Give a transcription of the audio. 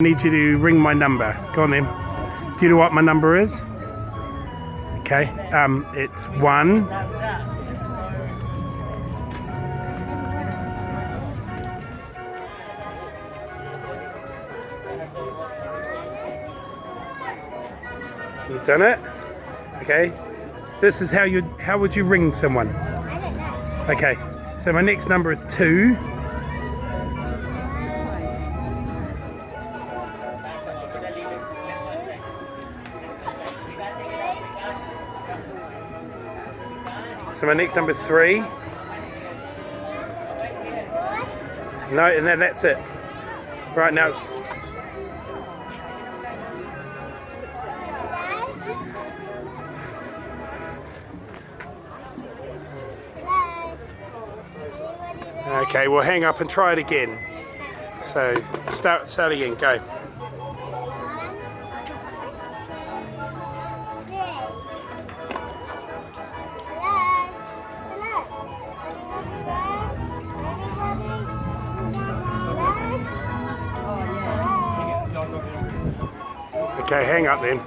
I need you to ring my number. Go on then. Do you know what my number is? Okay. It's 1. You've done it? Okay. This is how would you ring someone? I don't know. Okay. So my next number is 2. So my next number is 3. No, and then that's it. Right now it's... Okay, we'll hang up and try it again. So start again, go. Okay, hang up then.